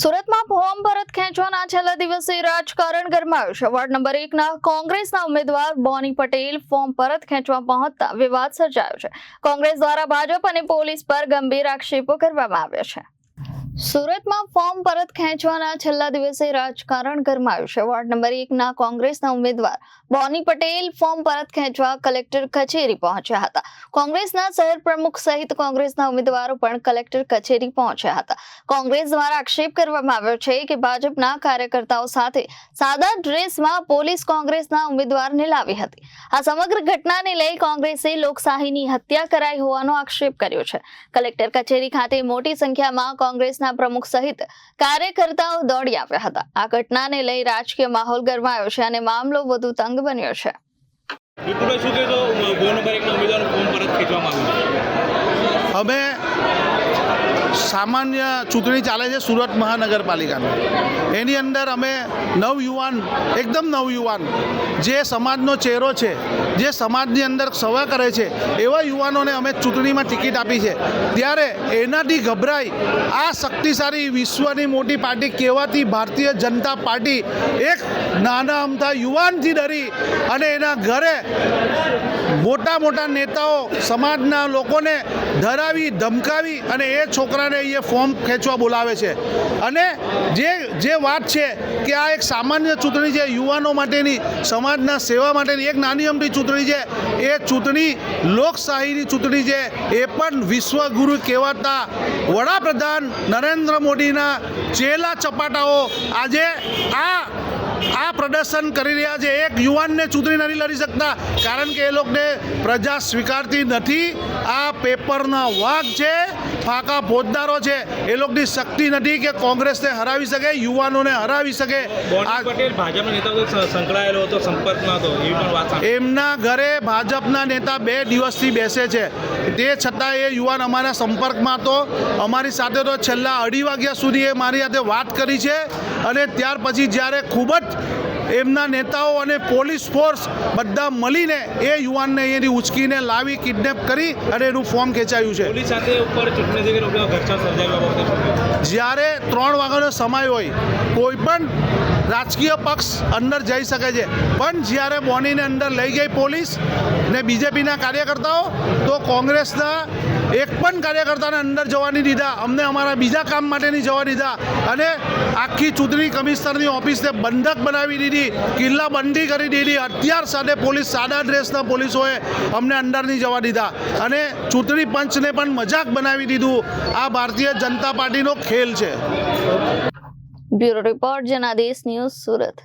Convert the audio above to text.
સુરતમાં ફોર્મ પરત ખેંચવાના છેલ્લા દિવસે રાજકારણ ગરમાયું છે। વોર્ડ નંબર 1ના કોંગ્રેસના ઉમેદવાર બોની પટેલ ફોર્મ પરત ખેંચવા પહોંચતા વિવાદ સર્જાયો છે। કોંગ્રેસ દ્વારા ભાજપ અને પોલીસ પર ગંભીર આક્ષેપો કરવામાં આવ્યા છે। સુરતમાં ફોર્મ પરત ખેંચવાના છેલ્લા દિવસે રાજકારણ ગરમાયું છે। વોર્ડ નંબર 1ના કોંગ્રેસના ઉમેદવાર બોની પટેલ ફોર્મ પરત ખેંચવા કલેક્ટર કચેરી પહોંચ્યા હતા। કોંગ્રેસના શહેર પ્રમુખ સહિત કોંગ્રેસના ઉમેદવારો પણ કલેક્ટર કચેરી પહોંચ્યા હતા। કોંગ્રેસ દ્વારા આક્ષેપ કરવામાં આવ્યો છે કે ભાજપના કાર્યકર્તાઓ સાથે સાદા ડ્રેસમાં પોલીસ કોંગ્રેસના ઉમેદવારને લાવી હતી। આ સમગ્ર ઘટનાને લઈ કોંગ્રેસે લોકશાહીની હત્યા કરાઈ હોવાનો આક્ષેપ કર્યો છે। કલેક્ટર કચેરી ખાતે મોટી સંખ્યામાં કોંગ્રેસના પ્રમુખ સહિત કાર્યકર્તાઓ દોડી આવ્યા હતા। આ ઘટનાને લઈ રાજકીય માહોલ ગરમાયો છે અને મામલો વધુ તંગ બન્યો છે। અમે સામાન્ય ચૂંટણી ચાલે છે સુરત મહાનગરપાલિકાની, એની અંદર અમે નવયુવાન, એકદમ નવયુવાન, જે સમાજનો ચહેરો છે, જે સમાજની અંદર સેવા કરે છે એવા યુવાનોને અમે ચૂંટણીમાં ટિકિટ આપી છે। ત્યારે એનાથી ગભરાઈ આ શક્તિશાળી વિશ્વની મોટી પાર્ટી કહેવાતી ભારતીય જનતા પાર્ટી એક નાના અમથા યુવાનથી ડરી અને એના ઘરે મોટા મોટા નેતાઓ સમાજના લોકોને ધરાવી ધમકાવી અને એ છોકરાને અહીંયા ફોર્મ ખેંચવા બોલાવે છે। અને જે વાત છે કે આ એક સામાન્ય ચૂંટણી છે, યુવાનો માટેની, સમાજના સેવા માટેની એક નાની અમથી ચૂંટણી છે। એ ચૂંટણી લોકશાહીની ચૂંટણી છે, એ પણ વિશ્વગુરુ કહેવાતા વડાપ્રધાન નરેન્દ્ર મોદીના ચેલા ચપાટાઓ આજે આ પ્રદર્શન કરી રહ્યા છે। એક યુવાનને ચૂંટણી નથી લડી શકતા કારણ કે એ લોકોને પ્રજા સ્વીકારતી નથી। આ પેપરના વાઘ છે, ફાકા ફોજદારો છે, એ લોકોની શક્તિ નથી કે કોંગ્રેસને હરાવી શકે, યુવાનોને હરાવી શકે। ભાજપના નેતાઓ સંકળાયેલો હતો, સંપર્કમાં હતો, એવી પણ વાત એમના ઘરે ભાજપના નેતા 2 દિવસથી બેસે છે, તે છતાં એ યુવાન અમારા સંપર્કમાં હતો, અમારી સાથે તો છેલ્લા 2:30 વાગ્યા સુધી એ મારી સાથે વાત કરી છે। અને ત્યાર પછી જ્યારે ખૂબ જ એમના નેતાઓ અને પોલીસ ફોર્સ બધા મળીને એ યુવાનને અહીંયાથી ઉચકીને લાવી કિડનેપ કરી અને એનું ફોર્મ ખેંચાયું છે। પોલીસ સાથે ઉપર ચૂંટણી ઘર્ષણ સર્જાયું। જ્યારે 3 વાગ્યાનો સમય હોય, કોઈ પણ રાજકીય પક્ષ અંદર જઈ શકે છે, પણ જ્યારે બોનીને અંદર લઈ ગઈ પોલીસ ને બીજેપીના કાર્યકર્તાઓ, તો કોંગ્રેસના એક પણ કાર્યકર્તાને અંદર જવા નહીં દીધા, અમને અમારા બીજા કામ માટે નહીં જવા દીધા અને આખી ચૂંટણી કમિશનરની ઓફિસને બંધક બનાવી દીધી, કિલ્લાબંધી કરી દીધી। હથિયાર સાથે પોલીસ, સાદા ડ્રેસના પોલીસોએ અમને અંદર નહીં જવા દીધા અને ચૂંટણી પંચને પણ મજાક બનાવી દીધું। આ ભારતીય જનતા પાર્ટીનો ખેલ છે। Bureau report Janadesh news, Surat.